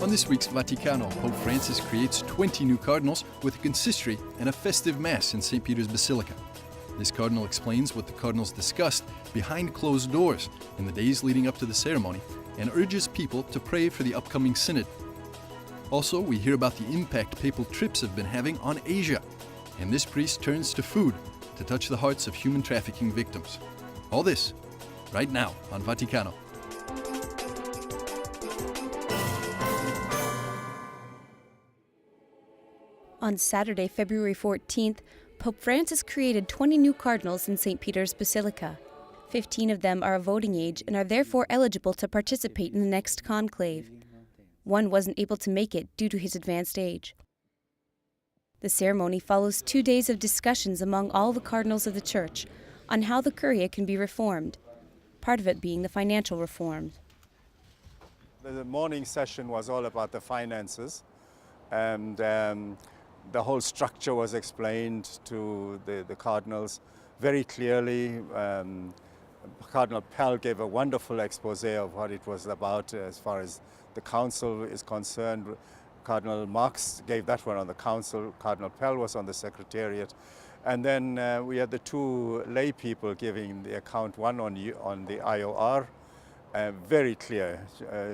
On this week's Vaticano, Pope Francis creates 20 new cardinals with a consistory and a festive mass in St. Peter's Basilica. This cardinal explains what the cardinals discussed behind closed doors in the days leading up to the ceremony and urges people to pray for the upcoming Synod. Also, we hear about the impact papal trips have been having on Asia, and this priest turns to food to touch the hearts of human trafficking victims. All this right now on Vaticano. On Saturday, February 14th, Pope Francis created 20 new cardinals in St. Peter's Basilica. 15 of them are of voting age and are therefore eligible to participate in the next conclave. One wasn't able to make it due to his advanced age. The ceremony follows 2 days of discussions among all the cardinals of the Church on how the Curia can be reformed, part of it being the financial reforms. The morning session was all about the finances, and the whole structure was explained to the cardinals very clearly. Cardinal Papal gave a wonderful expose of what it was about as far as the council is concerned. Cardinal Marx gave that one on the council. Cardinal Papal was on the secretariat. And then we had the two lay people giving the account, one on the IOR, very clear,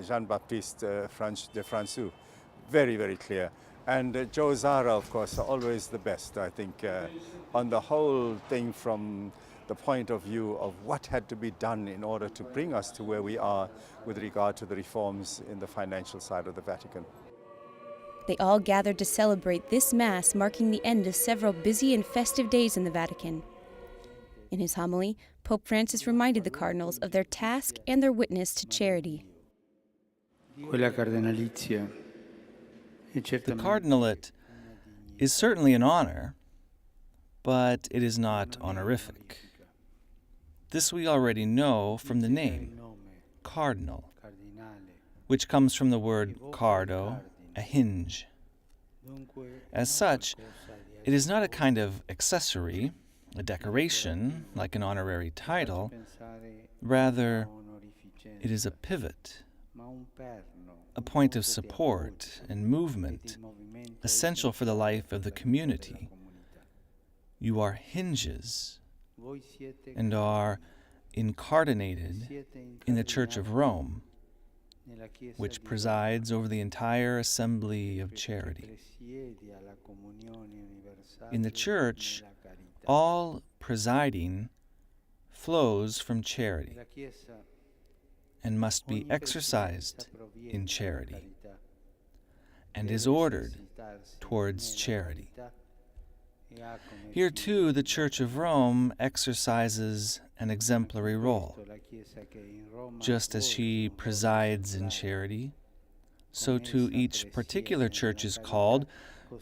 Jean-Baptiste de François, very, very clear. And Joe Zara, of course, always the best, I think, on the whole thing from the point of view of what had to be done in order to bring us to where we are with regard to the reforms in the financial side of the Vatican. They all gathered to celebrate this Mass marking the end of several busy and festive days in the Vatican. In his homily, Pope Francis reminded the cardinals of their task and their witness to charity. The cardinalate is certainly an honor, but it is not honorific. This we already know from the name, cardinal, which comes from the word cardo, a hinge. As such, it is not a kind of accessory, a decoration, like an honorary title. Rather, it is a pivot, a point of support and movement, essential for the life of the community. You are hinges and are incardinated in the Church of Rome, which presides over the entire assembly of charity. In the Church, all presiding flows from charity and must be exercised in charity and is ordered towards charity. Here, too, the Church of Rome exercises an exemplary role. Just as she presides in charity, so too each particular church is called,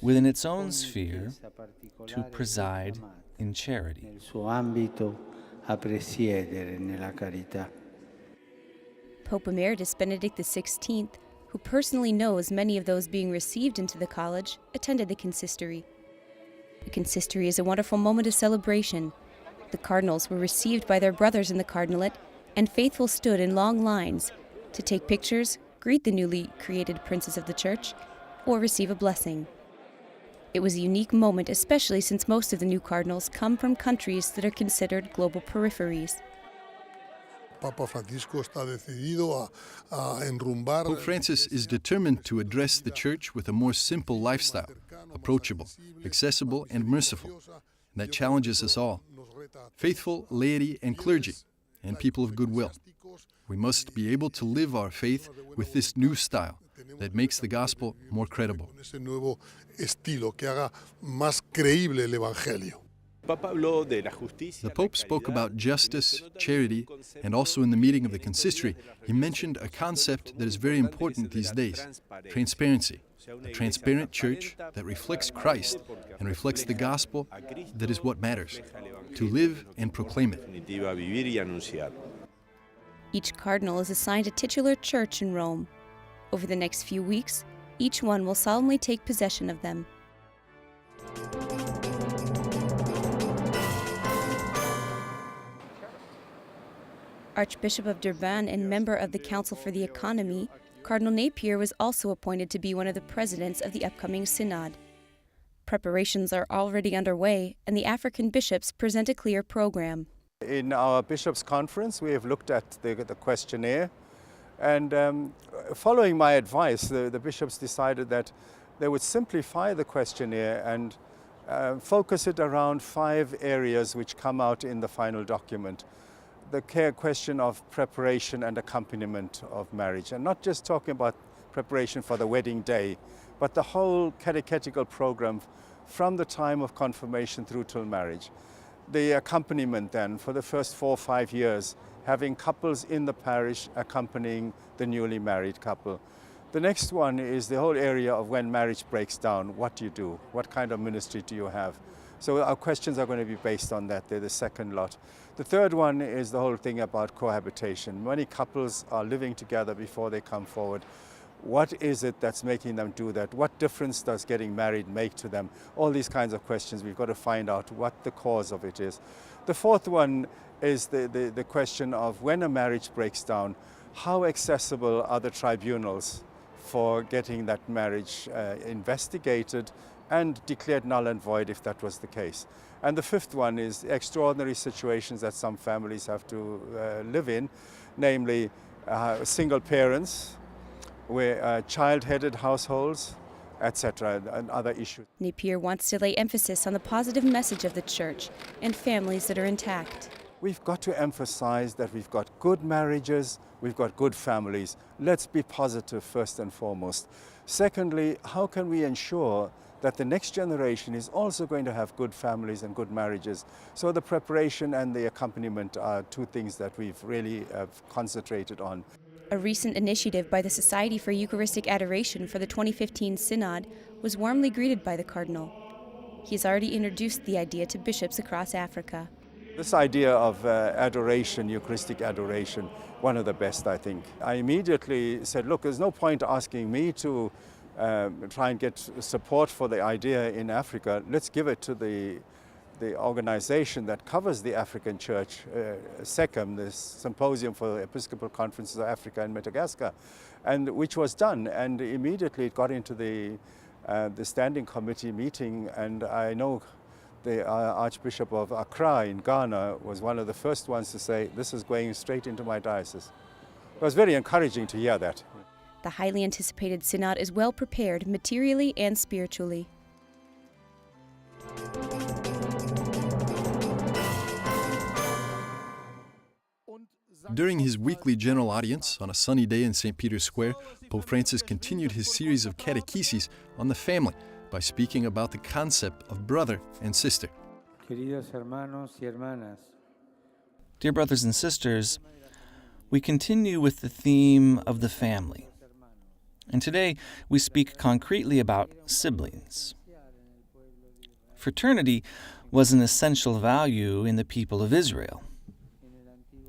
within its own sphere, to preside in charity. Pope Emeritus Benedict XVI, who personally knows many of those being received into the college, attended the consistory. The consistory is a wonderful moment of celebration. The cardinals were received by their brothers in the cardinalate, and faithful stood in long lines to take pictures, greet the newly created princes of the church, or receive a blessing. It was a unique moment, especially since most of the new cardinals come from countries that are considered global peripheries. Pope Francis is determined to address the Church with a more simple lifestyle, approachable, accessible, and merciful, and that challenges us all, faithful laity and clergy, and people of goodwill. We must be able to live our faith with this new style that makes the gospel more credible. The Pope spoke about justice, charity, and also in the meeting of the consistory, he mentioned a concept that is very important these days, transparency. A transparent church that reflects Christ and reflects the gospel, that is what matters, to live and proclaim it. Each cardinal is assigned a titular church in Rome. Over the next few weeks, each one will solemnly take possession of them. Archbishop of Durban and member of the Council for the Economy, Cardinal Napier was also appointed to be one of the presidents of the upcoming Synod. Preparations are already underway, and the African bishops present a clear program. In our bishops' conference, we have looked at the questionnaire, and following my advice, the bishops decided that they would simplify the questionnaire and focus it around 5 areas which come out in the final document. The question of preparation and accompaniment of marriage, and not just talking about preparation for the wedding day, but the whole catechetical program from the time of confirmation through till marriage. The accompaniment then for the first 4 or 5 years, having couples in the parish accompanying the newly married couple. The next one is the whole area of when marriage breaks down, what do you do? What kind of ministry do you have? So our questions are going to be based on that. They're the second lot. The third one is the whole thing about cohabitation. Many couples are living together before they come forward. What is it that's making them do that? What difference does getting married make to them? All these kinds of questions, we've got to find out what the cause of it is. The fourth one is the question of when a marriage breaks down, how accessible are the tribunals for getting that marriage investigated and declared null and void if that was the case. And the fifth one is extraordinary situations that some families have to live in, namely single parents, where child-headed households, etc., and other issues. Napier wants to lay emphasis on the positive message of the Church and families that are intact. We've got to emphasize that we've got good marriages, we've got good families. Let's be positive first and foremost. Secondly, how can we ensure that the next generation is also going to have good families and good marriages? So the preparation and the accompaniment are 2 things that we've really concentrated on. A recent initiative by the Society for Eucharistic Adoration for the 2015 Synod was warmly greeted by the Cardinal. He's already introduced the idea to bishops across Africa. This idea of adoration, Eucharistic adoration, one of the best, I think. I immediately said, look, there's no point asking me to try and get support for the idea in Africa. Let's give it to the organization that covers the African Church, SECAM, the Symposium for Episcopal Conferences of Africa and Madagascar, and which was done. And immediately it got into the standing committee meeting, and I know the Archbishop of Accra in Ghana was one of the first ones to say, this is going straight into my diocese. It was very encouraging to hear that. The highly anticipated Synod is well prepared materially and spiritually. During his weekly general audience on a sunny day in St. Peter's Square, Pope Francis continued his series of catecheses on the family by speaking about the concept of brother and sister. Queridos hermanos y hermanas, Dear brothers and sisters, we continue with the theme of the family. And today we speak concretely about siblings. Fraternity was an essential value in the people of Israel.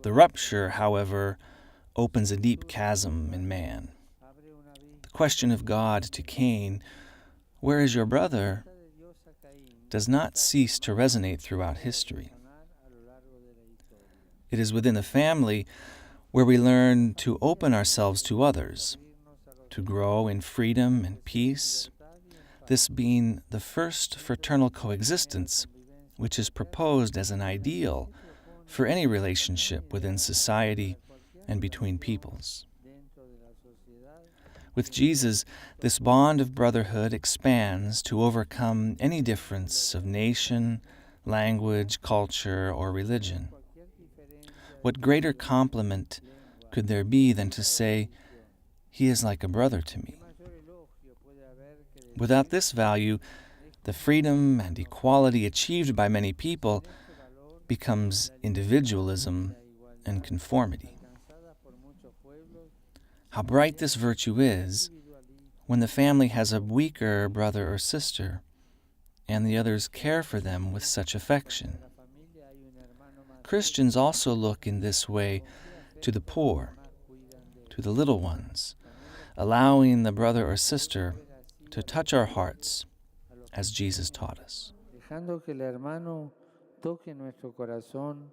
The rupture, however, opens a deep chasm in man. The question of God to Cain, "Where is your brother?" does not cease to resonate throughout history. It is within the family where we learn to open ourselves to others, to grow in freedom and peace, this being the first fraternal coexistence which is proposed as an ideal for any relationship within society and between peoples. With Jesus, this bond of brotherhood expands to overcome any difference of nation, language, culture, or religion. What greater compliment could there be than to say, "He is like a brother to me"? Without this value, the freedom and equality achieved by many people becomes individualism and conformity. How bright this virtue is when the family has a weaker brother or sister, and the others care for them with such affection. Christians also look in this way to the poor, to the little ones, allowing the brother or sister to touch our hearts as Jesus taught us. dejando que el hermano toque nuestro corazón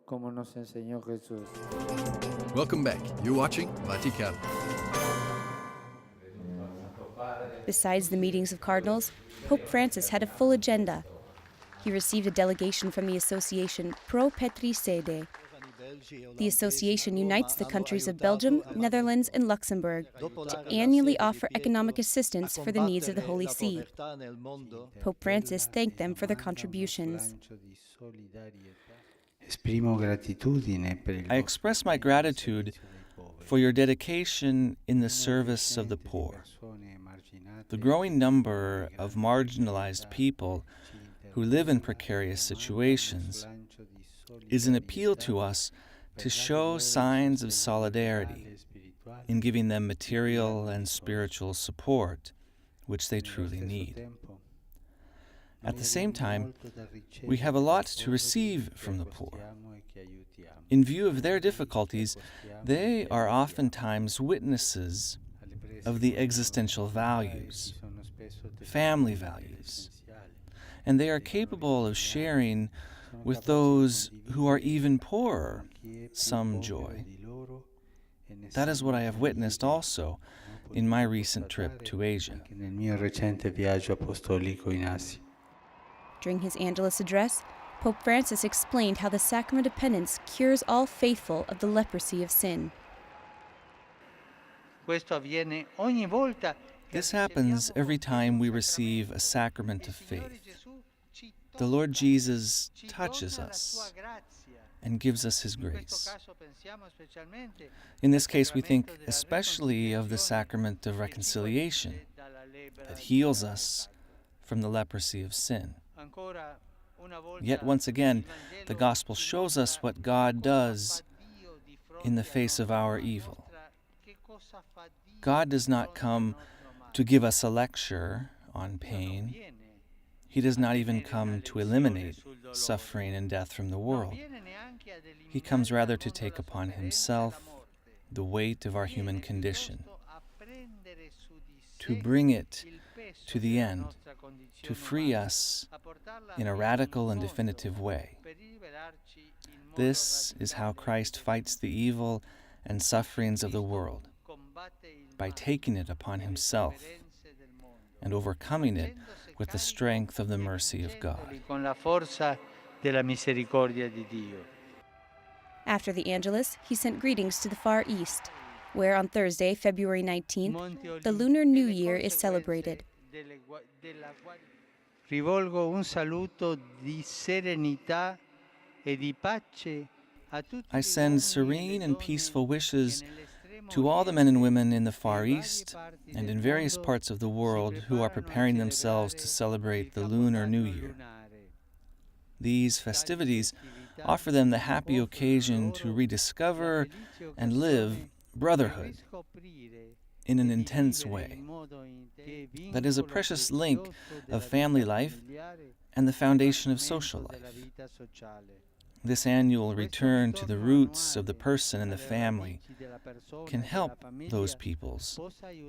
como nos enseñó Jesús. Welcome back. You're watching Vaticano. Besides the meetings of cardinals, Pope Francis had a full agenda. He received a delegation from the association Pro Petri Sede. The association unites the countries of Belgium, Netherlands, and Luxembourg to annually offer economic assistance for the needs of the Holy See. Pope Francis thanked them for their contributions. I express my gratitude for your dedication in the service of the poor. The growing number of marginalized people who live in precarious situations is an appeal to us to show signs of solidarity in giving them material and spiritual support, which they truly need. At the same time, we have a lot to receive from the poor. In view of their difficulties, they are oftentimes witnesses of the existential values, family values, and they are capable of sharing with those who are even poorer some joy. That is what I have witnessed also in my recent trip to Asia. During his Angelus address, Pope Francis explained how the sacrament of penance cures all faithful of the leprosy of sin. This happens every time we receive a sacrament of faith. The Lord Jesus touches us and gives us His grace. In this case, we think especially of the sacrament of reconciliation that heals us from the leprosy of sin. Yet once again, the Gospel shows us what God does in the face of our evil. God does not come to give us a lecture on pain. He does not even come to eliminate suffering and death from the world. He comes rather to take upon Himself the weight of our human condition, to bring it to the end, to free us in a radical and definitive way. This is how Christ fights the evil and sufferings of the world, by taking it upon Himself and overcoming it with the strength of the mercy of God. After the Angelus, he sent greetings to the Far East, where on Thursday, February 19th, the Lunar New Year is celebrated. I send serene and peaceful wishes to all the men and women in the Far East and in various parts of the world who are preparing themselves to celebrate the Lunar New Year. These festivities offer them the happy occasion to rediscover and live brotherhood in an intense way. That is a precious link of family life and the foundation of social life. This annual return to the roots of the person and the family can help those peoples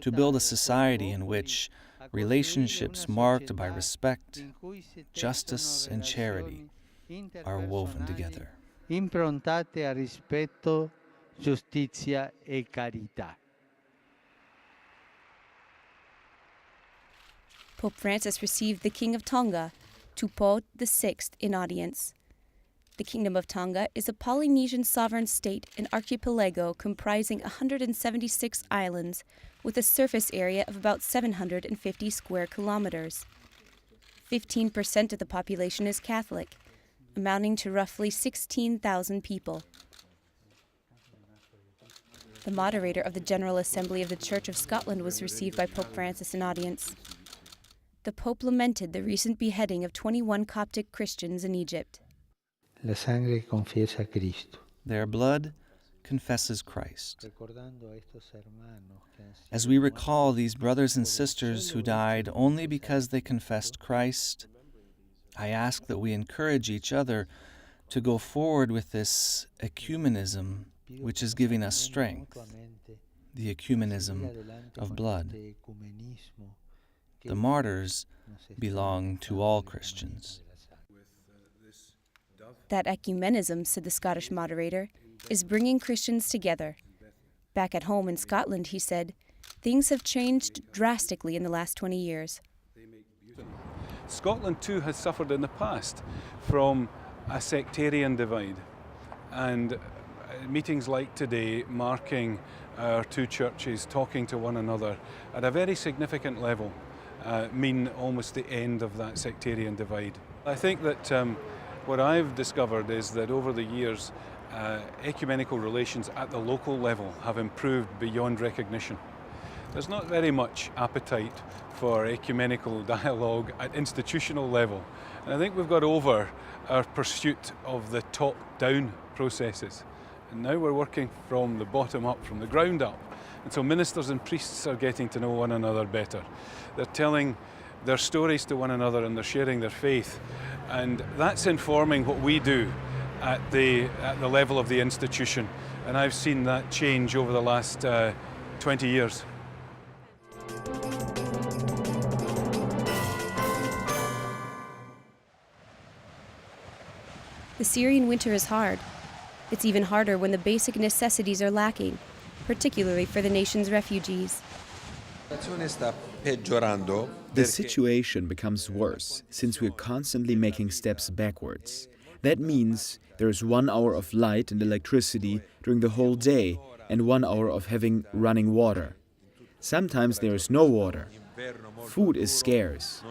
to build a society in which relationships marked by respect, justice, and charity are woven together. Improntate a rispetto, giustizia e carità. Pope Francis received the King of Tonga, Tupou VI, in audience. The Kingdom of Tonga is a Polynesian sovereign state, an archipelago comprising 176 islands with a surface area of about 750 square kilometers. 15% of the population is Catholic, amounting to roughly 16,000 people. The moderator of the General Assembly of the Church of Scotland was received by Pope Francis in audience. The Pope lamented the recent beheading of 21 Coptic Christians in Egypt. La sangre confiesa Cristo. Their blood confesses Christ. As we recall these brothers and sisters who died only because they confessed Christ, I ask that we encourage each other to go forward with this ecumenism which is giving us strength, the ecumenism of blood. The martyrs belong to all Christians. That ecumenism, said the Scottish moderator, is bringing Christians together. Back at home in Scotland, he said, things have changed drastically in the last 20 years. Scotland too has suffered in the past from a sectarian divide, and meetings like today marking our two churches talking to one another at a very significant level mean almost the end of that sectarian divide. I think that what I've discovered is that over the years ecumenical relations at the local level have improved beyond recognition. There's not very much appetite for ecumenical dialogue at institutional level. And I think we've got over our pursuit of the top-down processes. And now we're working from the bottom up, from the ground up. And so ministers and priests are getting to know one another better. They're telling their stories to one another and they're sharing their faith. And that's informing what we do at the level of the institution. And I've seen that change over the last 20 years. The Syrian winter is hard. It's even harder when the basic necessities are lacking, particularly for the nation's refugees. The situation becomes worse since we're constantly making steps backwards. That means there's 1 hour of light and electricity during the whole day and 1 hour of having running water. Sometimes there is no water. Food is scarce.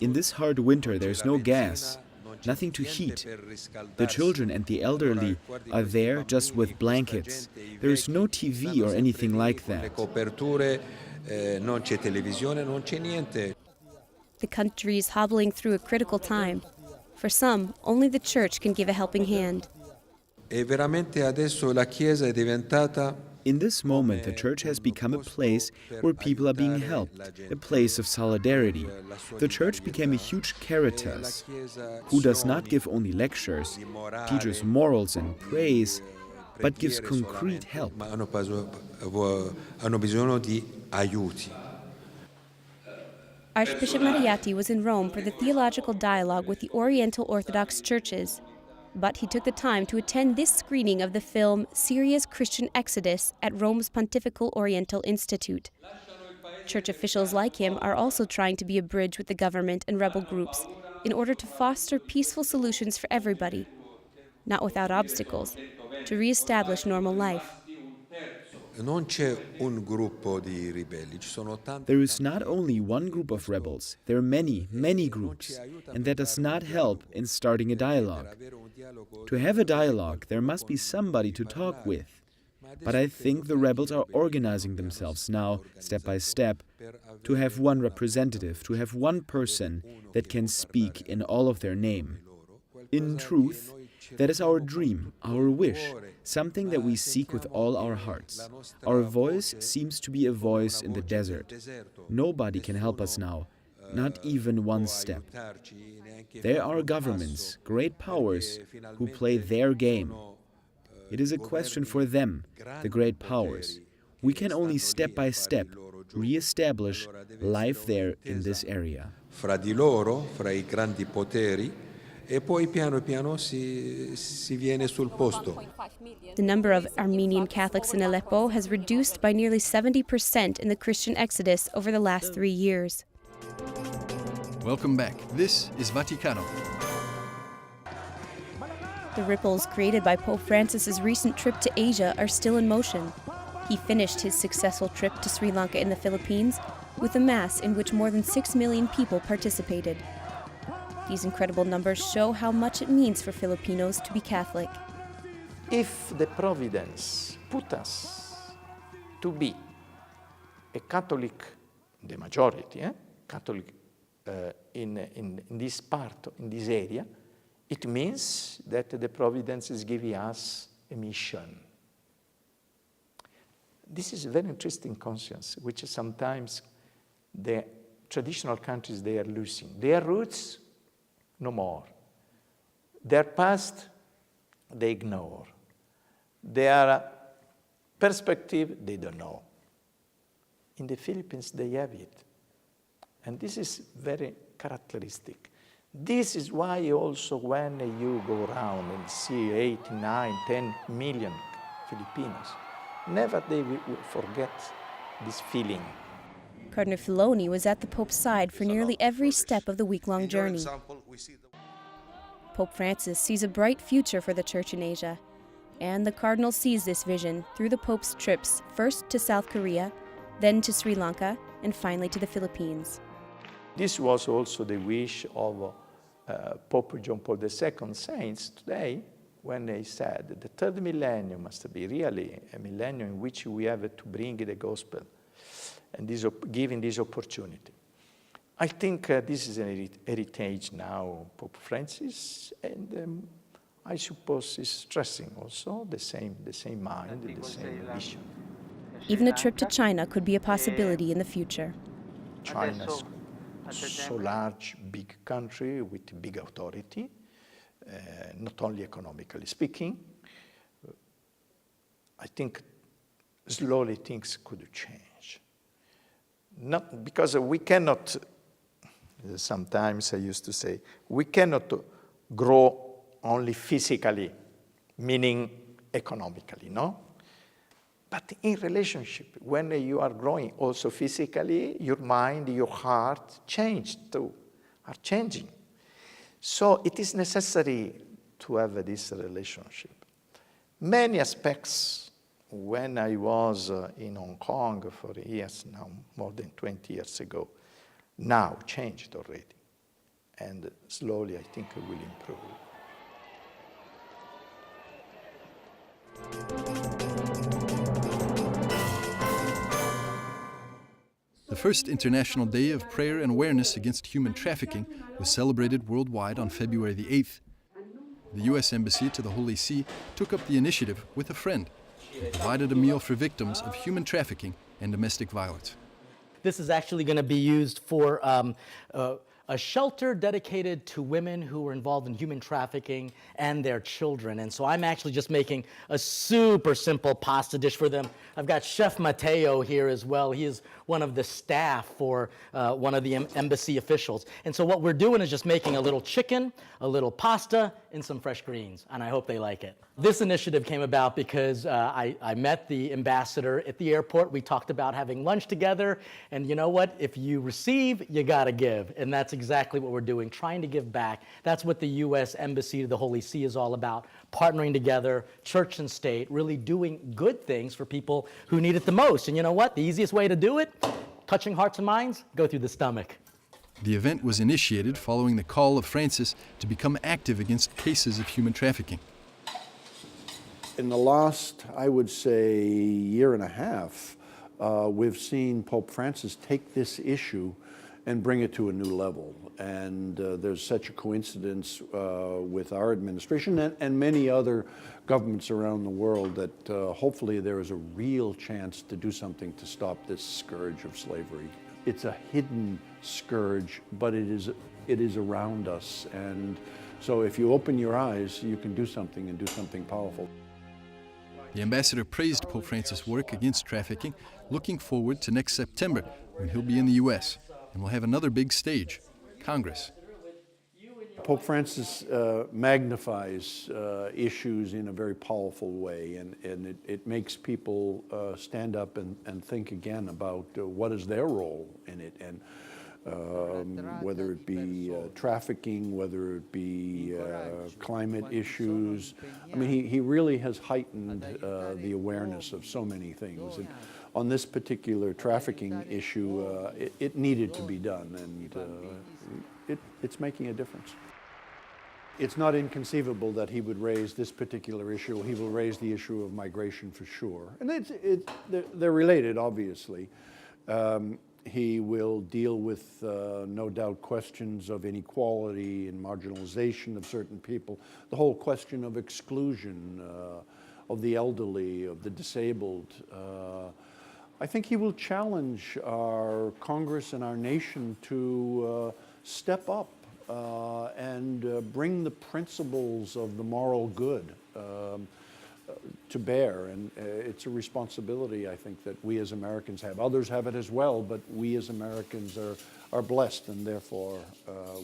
In this hard winter there's no gas, nothing to heat. The children and the elderly are there just with blankets. There is no TV or anything like that. The country is hobbling through a critical time. For some, only the church can give a helping hand. In this moment, the church has become a place where people are being helped, a place of solidarity. The church became a huge caritas, who does not give only lectures, teaches morals and praise, but gives concrete help. Archbishop Mariatti was in Rome for the theological dialogue with the Oriental Orthodox churches. But he took the time to attend this screening of the film Syria's Christian Exodus at Rome's Pontifical Oriental Institute. Church officials like him are also trying to be a bridge with the government and rebel groups in order to foster peaceful solutions for everybody, not without obstacles, to re-establish normal life. There is not only one group of rebels, there are many, many groups, and that does not help in starting a dialogue. To have a dialogue, there must be somebody to talk with. But I think the rebels are organizing themselves now, step by step, to have one representative, to have one person that can speak in all of their name. In truth, that is our dream, our wish, something that we seek with all our hearts. Our voice seems to be a voice in the desert. Nobody can help us now, not even one step. There are governments, great powers, who play their game. It is a question for them, the great powers. We can only step by step re-establish life there in this area. The number of Armenian Catholics in Aleppo has reduced by nearly 70% in the Christian exodus over the last 3 years. Welcome back. This is Vaticano. The ripples created by Pope Francis's recent trip to Asia are still in motion. He finished his successful trip to Sri Lanka and the Philippines with a mass in which more than 6 million people participated. These incredible numbers show how much it means for Filipinos to be Catholic. If the providence put us to be a Catholic, the majority, Catholic in this part, in this area, it means that the providence is giving us a mission. This is a very interesting conscience, which sometimes the traditional countries, they are losing. Their roots, no more. Their past, they ignore. Their perspective, they don't know. In the Philippines, they have it. And this is very characteristic. This is why also when you go around and see 8, 9, 10 million Filipinos, never they will forget this feeling. Cardinal Filoni was at the Pope's side for nearly every step of the week-long journey. Pope Francis sees a bright future for the Church in Asia, and the Cardinal sees this vision through the Pope's trips first to South Korea, then to Sri Lanka, and finally to the Philippines. This was also the wish of Pope John Paul II saints today, when they said that the third millennium must be really a millennium in which we have to bring the gospel and giving this opportunity. I think this is an heritage now, Pope Francis, and I suppose is stressing also the same mind, the same vision. Even a trip to China could be a possibility in the future. China's so large, big country with big authority, not only economically speaking. I think slowly things could change. Not because we cannot, sometimes I used to say, we cannot grow only physically, meaning economically, no? But in relationship, when you are growing also physically, your mind, your heart changed too, are changing. So it is necessary to have this relationship. Many aspects, when I was in Hong Kong for years now, more than 20 years ago, now changed already. And slowly I think it will improve. The first International Day of Prayer and Awareness Against Human Trafficking was celebrated worldwide on February the 8th. The U.S. Embassy to the Holy See took up the initiative with a friend and provided a meal for victims of human trafficking and domestic violence. This is actually going to be used for a shelter dedicated to women who were involved in human trafficking and their children. And so I'm actually just making a super simple pasta dish for them. I've got Chef Matteo here as well. He is one of the staff for one of the embassy officials. And so what we're doing is just making a little chicken, a little pasta, and some fresh greens. And I hope they like it. This initiative came about because I met the ambassador at the airport. We talked about having lunch together. And you know what? If you receive, you got to give. And that's exactly what we're doing, trying to give back. That's what the U.S. Embassy to the Holy See is all about, partnering together, church and state, really doing good things for people who need it the most. And you know what? The easiest way to do it, touching hearts and minds, go through the stomach. The event was initiated following the call of Francis to become active against cases of human trafficking. In the last, I would say, year and a half, we've seen Pope Francis take this issue and bring it to a new level. And there's such a coincidence with our administration and many other governments around the world that hopefully there is a real chance to do something to stop this scourge of slavery. It's a hidden scourge, but it is around us. And so if you open your eyes, you can do something and do something powerful. The ambassador praised Pope Francis' work against trafficking, looking forward to next September when he'll be in the U.S. and we'll have another big stage, Congress. Pope Francis magnifies issues in a very powerful way, and it makes people stand up and think again about what is their role in it, and whether it be trafficking, whether it be climate issues. I mean, he really has heightened the awareness of so many things. And on this particular trafficking issue, it needed to be done, and it's making a difference. It's not inconceivable that he would raise this particular issue. He will raise the issue of migration for sure. And they're related, obviously. He will deal with, no doubt, questions of inequality and marginalization of certain people, the whole question of exclusion of the elderly, of the disabled. I think he will challenge our Congress and our nation to step up and bring the principles of the moral good to bear, and it's a responsibility, I think, that we as Americans have. Others have it as well, but we as Americans are blessed, and therefore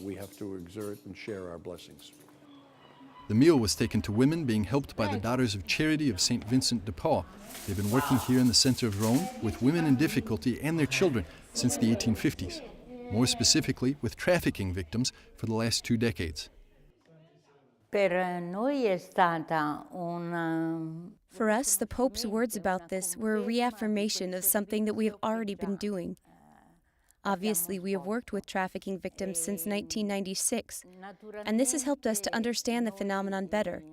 we have to exert and share our blessings. The meal was taken to women being helped by the Daughters of Charity of St. Vincent de Paul. They've been working here in the center of Rome with women in difficulty and their children since the 1850s. More specifically, with trafficking victims for the last 2 decades. For us, the Pope's words about this were a reaffirmation of something that we have already been doing. Obviously, we have worked with trafficking victims since 1996, and this has helped us to understand the phenomenon better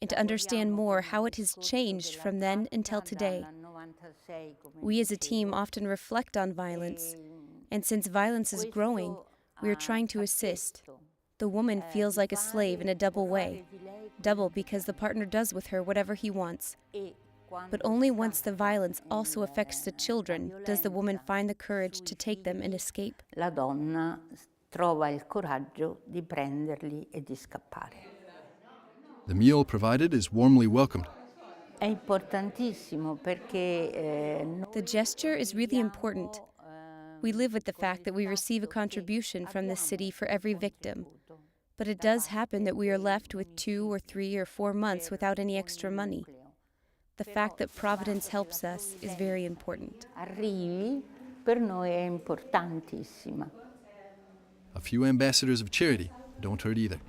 and to understand more how it has changed from then until today. We as a team often reflect on violence, and since violence is growing, we are trying to assist. The woman feels like a slave in a double way. Double because the partner does with her whatever he wants. But only once the violence also affects the children does the woman find the courage to take them and escape. The meal provided is warmly welcomed. The gesture is really important. We live with the fact that we receive a contribution from the city for every victim. But it does happen that we are left with 2 or 3 or 4 months without any extra money. The fact that Providence helps us is very important. A few ambassadors of charity don't hurt either.